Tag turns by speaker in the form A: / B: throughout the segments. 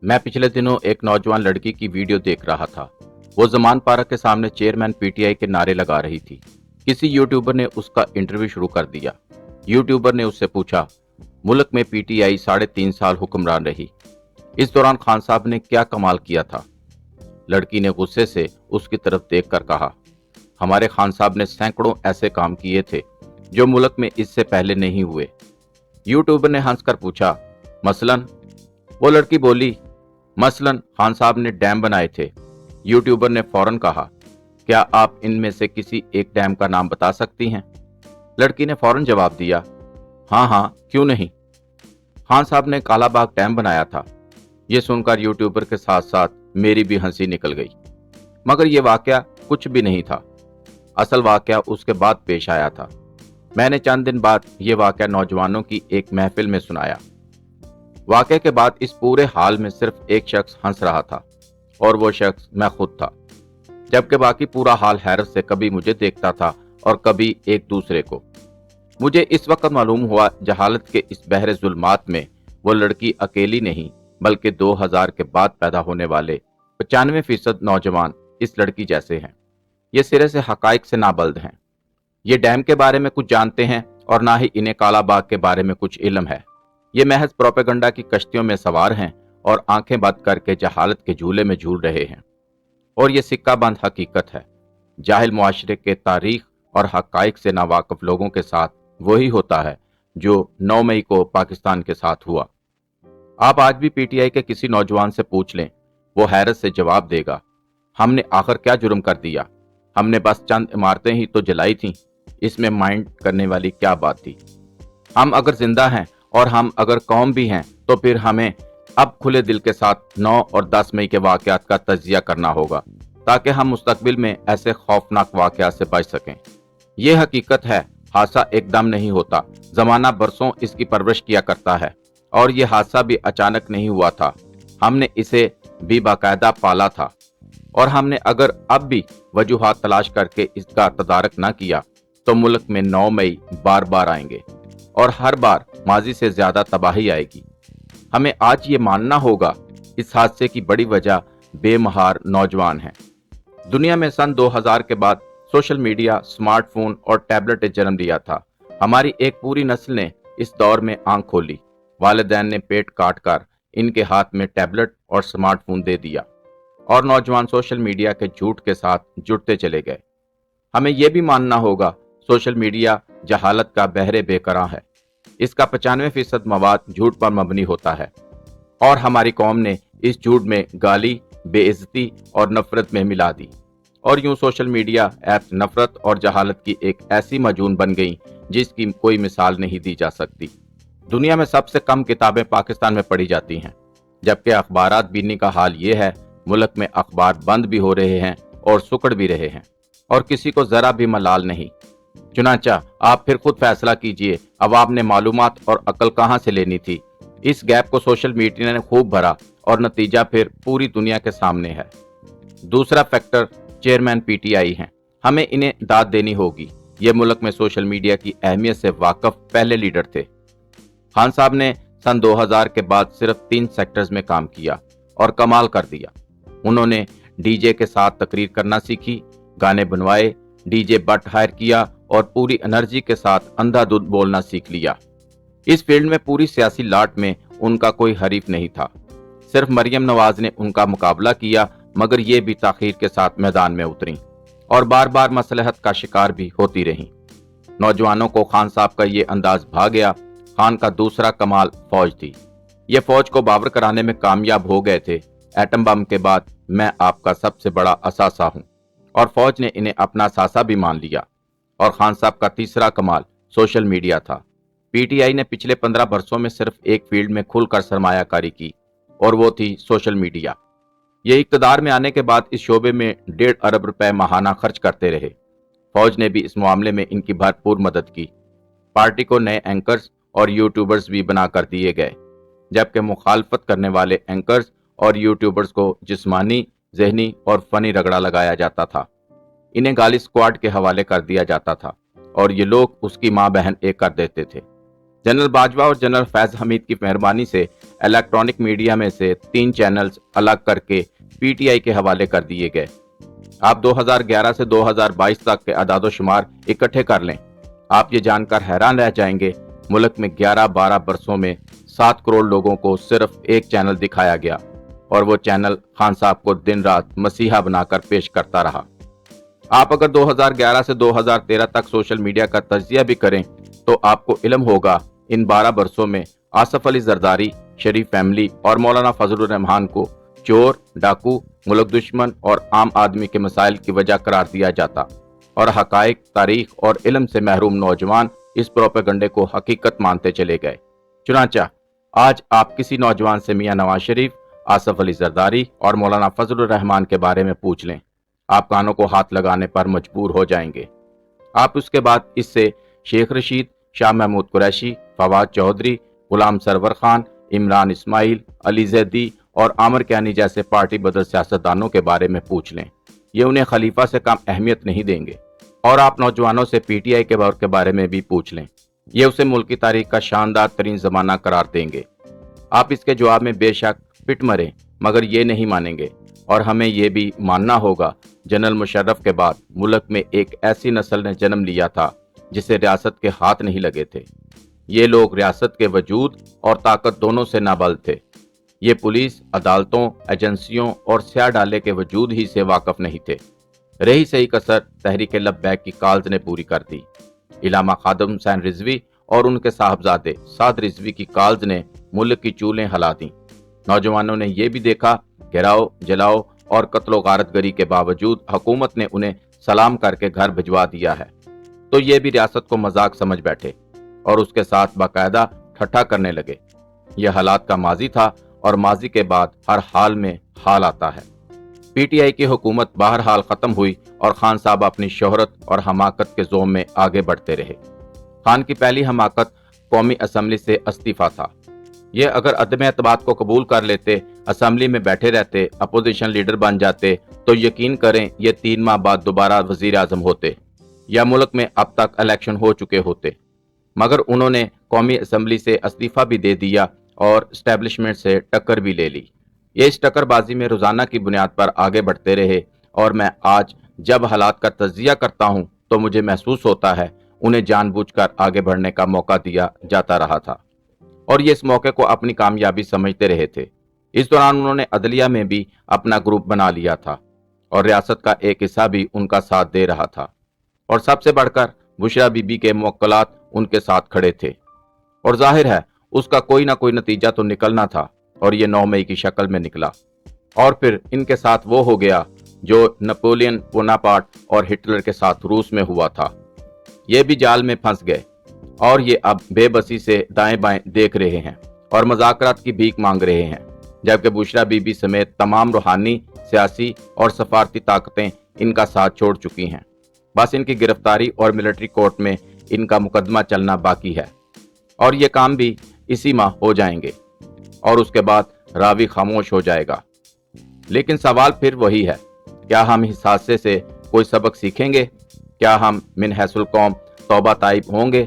A: मैं पिछले दिनों एक नौजवान लड़की की वीडियो देख रहा था। वो जमान पार्क के सामने चेयरमैन पीटीआई के नारे लगा रही थी। किसी यूट्यूबर ने उसका इंटरव्यू शुरू कर दिया। यूट्यूबर ने उससे पूछा, मुल्क में पीटीआई 3.5 साल हुक्मरान रही, इस दौरान खान साहब ने क्या कमाल किया था। लड़की ने गुस्से से उसकी तरफ देखकर कहा, हमारे खान साहब ने सैकड़ों ऐसे काम किए थे जो मुल्क में इससे पहले नहीं हुए। यूट्यूबर ने हंसकर पूछा, मसलन? वो लड़की बोली, मसलन खान साहब ने डैम बनाए थे। यूट्यूबर ने फौरन कहा, क्या आप इनमें से किसी एक डैम का नाम बता सकती हैं? लड़की ने फौरन जवाब दिया, हाँ हाँ, क्यों नहीं। खान साहब ने कालाबाग डैम बनाया था। ये सुनकर यूट्यूबर के साथ साथ मेरी भी हंसी निकल गई। मगर यह वाकया कुछ भी नहीं था। असल वाकया उसके बाद पेश आया था। मैंने चंद दिन बाद यह वाकया नौजवानों की एक महफिल में सुनाया। वाकये के बाद इस पूरे हाल में सिर्फ एक शख्स हंस रहा था और वो शख्स मैं खुद था, जबकि बाकी पूरा हाल हैरत से कभी मुझे देखता था और कभी एक दूसरे को। मुझे इस वक्त मालूम हुआ, जहालत के इस बहरे जुल्मात में वो लड़की अकेली नहीं, बल्कि 2000 के बाद पैदा होने वाले 95% नौजवान इस लड़की जैसे हैं। ये सिरे से हकाइक से नाबल्द हैं। ये डैम के बारे में कुछ जानते हैं और ना ही इन्हें कालाबाग के बारे में कुछ इल्म है। ये महज प्रोपेगंडा की कश्तियों में सवार हैं और आंखें बंद करके जहालत के झूले में झूल रहे हैं। और ये सिक्का बंद हकीकत है। जाहिल मुआशरे के तारीख और हकाइक से नावाकिफ लोगों के साथ वही होता है जो 9 मई को पाकिस्तान के साथ हुआ। आप आज भी पीटीआई के किसी नौजवान से पूछ लें, वो हैरत से जवाब देगा, हमने आखिर क्या जुर्म कर दिया? हमने बस चंद इमारतें ही तो जलाई थीं। इसमें माइंड करने वाली क्या बात थी? हम अगर जिंदा हैं और हम अगर कौम भी हैं तो फिर हमें अब खुले दिल के साथ 9 और 10 मई के वाकयात का तज्जिया करना होगा, ताकि हम मुस्तकबिल में ऐसे खौफनाक वाकयात से बच सकें। ये हकीकत है, हादसा एकदम नहीं होता, जमाना बरसों इसकी परवरिश किया करता है। और ये हादसा भी अचानक नहीं हुआ था, हमने इसे भी बाकायदा पाला था। और हमने अगर अब भी वजूहात तलाश करके इसका तदारक न किया तो मुल्क में 9 मई बार बार आएंगे और हर बार माजी से ज्यादा तबाही आएगी। हमें आज ये मानना होगा, इस हादसे की बड़ी वजह बेमहार नौजवान हैं। दुनिया में सन 2000 के बाद सोशल मीडिया, स्मार्टफोन और टैबलेट ने जन्म लिया था। हमारी एक पूरी नस्ल ने इस दौर में आंख खोली। वालिदैन ने पेट काट कर इनके हाथ में टैबलेट और स्मार्टफोन दे दिया और नौजवान सोशल मीडिया के झूठ के साथ जुड़ते चले गए। हमें यह भी मानना होगा, सोशल मीडिया जहालत का बहरे बेकरां है। इसका 95% मवाद झूठ पर मबनी होता है और हमारी कौम ने इस झूठ में गाली, बेइज्जती और नफरत में मिला दी। और यूं सोशल मीडिया ऐप नफरत और जहालत की एक ऐसी मजून बन गई जिसकी कोई मिसाल नहीं दी जा सकती। दुनिया में सबसे कम किताबें पाकिस्तान में पढ़ी जाती हैं, जबकि अखबारात बीनी का हाल ये है, मुल्क में अखबार बंद भी हो रहे हैं और सुकड़ भी रहे हैं और किसी को जरा भी मलाल नहीं। चुनांचा आप फिर खुद फैसला कीजिए, अवाम ने मालूमात और अकल कहां से लेनी थी। इस गैप को सोशल मीडिया ने खूब भरा और नतीजा फिर पूरी दुनिया के सामने है। दूसरा फैक्टर चेयरमैन पीटीआई हैं। हमें इन्हें दाद देनी होगी। ये मुल्क में सोशल मीडिया की अहमियत से वाकफ पहले लीडर थे। खान साहब ने सन 2000 के बाद सिर्फ 3 सेक्टर्स में काम किया और कमाल कर दिया। उन्होंने डीजे के साथ तकरीर करना सीखी, गाने बनवाए, डीजे बट हायर किया और पूरी एनर्जी के साथ अंधाधुंध बोलना सीख लिया। इस फील्ड में पूरी सियासी लाट में उनका कोई हरीफ नहीं था। सिर्फ मरियम नवाज ने उनका मुकाबला किया, मगर ये भी ताखीर के साथ मैदान में उतरी और बार बार मसलहत का शिकार भी होती रहीं। नौजवानों को खान साहब का ये अंदाज भा गया। खान का दूसरा कमाल फौज थी। ये फौज को बावर कराने में कामयाब हो गए थे। एटम बम के बाद मैं आपका सबसे बड़ा असासा हूं और फौज ने इन्हें अपना सासा भी मान लिया। और खान साहब का तीसरा कमाल सोशल मीडिया था। पीटीआई ने पिछले 15 वर्षों में सिर्फ एक फील्ड में खुलकर सरमायाकारी की और वो थी सोशल मीडिया। ये इक्तदार में आने के बाद इस शोबे में 1.5 अरब रुपए माहाना खर्च करते रहे। फौज ने भी इस मामले में इनकी भरपूर मदद की। पार्टी को नए एंकर्स और यूट्यूबर्स भी बना कर दिए गए, जबकि मुखालफत करने वाले एंकर्स और यूट्यूबर्स को जिस्मानी, जहनी और फनी रगड़ा लगाया जाता था। इन्हें गाली स्क्वाड के हवाले कर दिया जाता था और ये लोग उसकी मां बहन एक कर देते थे। जनरल बाजवा और जनरल फैज हमीद की मेहरबानी से इलेक्ट्रॉनिक मीडिया में से 3 चैनल्स अलग करके पीटीआई के हवाले कर दिए गए। आप 2011 से 2022 तक के अदाद-ओ-शुमार इकट्ठे कर लें। आप ये जानकर हैरान रह जाएंगे, मुल्क में 11-12 बरसों में 7 करोड़ लोगों को सिर्फ एक चैनल दिखाया गया और वो चैनल खान साहब को दिन रात मसीहा बनाकर पेश करता रहा। आप अगर 2011 से 2013 तक सोशल मीडिया का तज्जिया भी करें तो आपको इल्म होगा इन 12 बरसों में आसफ अली जरदारी, शरीफ फैमिली और मौलाना फजलुर रहमान को चोर, डाकू, मुल्क दुश्मन और आम आदमी के मसाइल की वजह करार दिया जाता और हकाइक, तारीख और इल्म से महरूम नौजवान इस प्रोपेगंडे को हकीकत मानते चले गए। चुनांचा आज आप किसी नौजवान से मियां नवाज शरीफ, आसफ अली जरदारी और मौलाना फजलुर रहमान के बारे में पूछ लें, आप कानों को हाथ लगाने पर मजबूर हो जाएंगे। आप उसके बाद इससे शेख रशीद, शाह महमूद कुरैशी, फवाद चौधरी, गुलाम सरवर खान, इमरान इस्माइल, अली जैदी और आमिर कैनी जैसे पार्टी बदल सियासतदानों के बारे में पूछ लें, ये उन्हें खलीफा से कम अहमियत नहीं देंगे। और आप नौजवानों से पीटीआई के दौर के बारे में भी पूछ लें, ये उसे मुल्क की तारीख का शानदार तरीन जमाना करार देंगे। आप इसके जवाब में बेशक पिट मरें मगर ये नहीं मानेंगे और हमें ये भी मानना होगा जनरल मुशर्रफ के बाद मुल्क में एक ऐसी नस्ल ने जन्म लिया था जिसे रियासत के हाथ नहीं लगे थे। ये लोग रियासत के वजूद और ताकत दोनों से नाबल्द थे। ये पुलिस, अदालतों, एजेंसियों और स्याह डाले के वजूद ही से वाकफ नहीं थे। रही सही कसर तहरीक लब्बैक की काल्ज ने पूरी कर दी। इलामा खादम हुसैन रिजवी और उनके साहबजादे साद रिजवी की काल्ज ने मुल्क की चूलें हिला दी। नौजवानों ने यह भी देखा, गिराओ, जलाओ और कत्लो गारतगरी के बावजूद हुकूमत ने उन्हें सलाम करके घर भिजवा दिया है, तो ये भी रियासत को मजाक समझ बैठे और उसके साथ बाकायदा ठट्ठा करने लगे। यह हालात का माजी था और माजी के बाद हर हाल में हाल आता है। पीटीआई की हुकूमत बहरहाल खत्म हुई और खान साहब अपनी शोहरत और हमाकत के जोम में आगे बढ़ते रहे। खान की पहली हमाकत कौमी असम्बली से इस्तीफा था। ये अगर अदम एतमाद को कबूल कर लेते, असम्बली में बैठे रहते, अपोजिशन लीडर बन जाते तो यकीन करें ये 3 माह बाद दोबारा वजीर आजम होते या मुल्क में अब तक इलेक्शन हो चुके होते। मगर उन्होंने कौमी असम्बली से इस्तीफा भी दे दिया और एस्टेब्लिशमेंट से टक्कर भी ले ली। ये इस टक्करबाजी में रोजाना की बुनियाद पर आगे बढ़ते रहे और मैं आज जब हालात का तज्जिया करता हूँ तो मुझे महसूस होता है उन्हें जानबूझकर आगे बढ़ने का मौका दिया जाता रहा था और ये इस मौके को अपनी कामयाबी समझते रहे थे। इस दौरान उन्होंने अदलिया में भी अपना ग्रुप बना लिया था और रियासत का एक हिस्सा भी उनका साथ दे रहा था और सबसे बढ़कर बुशरा बीबी के मुवक्किलात उनके साथ खड़े थे और जाहिर है उसका कोई ना कोई नतीजा तो निकलना था और ये 9 मई की शक्ल में निकला। और फिर इनके साथ वो हो गया जो नेपोलियन बोनापार्ट और हिटलर के साथ रूस में हुआ था। ये भी जाल में फंस गए और ये अब बेबसी से दाएं बाएं देख रहे हैं और मज़ाकरात की भीख मांग रहे हैं, जबकि बुशरा बीबी समेत तमाम रूहानी, सियासी और सफारती ताकतें इनका साथ छोड़ चुकी हैं। बस इनकी गिरफ्तारी और मिलिट्री कोर्ट में इनका मुकदमा चलना बाकी है और ये काम भी इसी माह हो जाएंगे और उसके बाद रावी खामोश हो जाएगा। लेकिन सवाल फिर वही है, क्या हम इस हादसे से कोई सबक सीखेंगे? क्या हम मिन हैसुल कौम तौबा ताइब होंगे?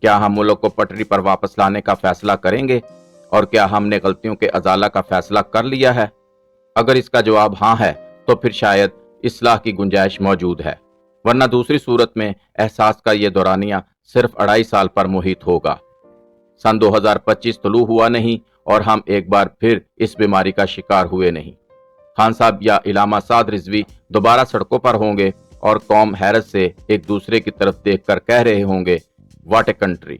A: क्या हम मुल्क को पटरी पर वापस लाने का फैसला करेंगे? और क्या हमने गलतियों के अजाला का फैसला कर लिया है? अगर इसका जवाब हाँ है तो फिर शायद इस्लाह की गुंजाइश मौजूद है, वरना दूसरी सूरत में एहसास का ये दौरानिया सिर्फ 2.5 साल पर मुहित होगा। सन 2025 तुलू हुआ नहीं और हम एक बार फिर इस बीमारी का शिकार हुए नहीं। खान साहब या इलामा साद रिजवी दोबारा सड़कों पर होंगे और कौम हैरत से एक दूसरे की तरफ देखकर कह रहे होंगे, व्हाट ए कंट्री।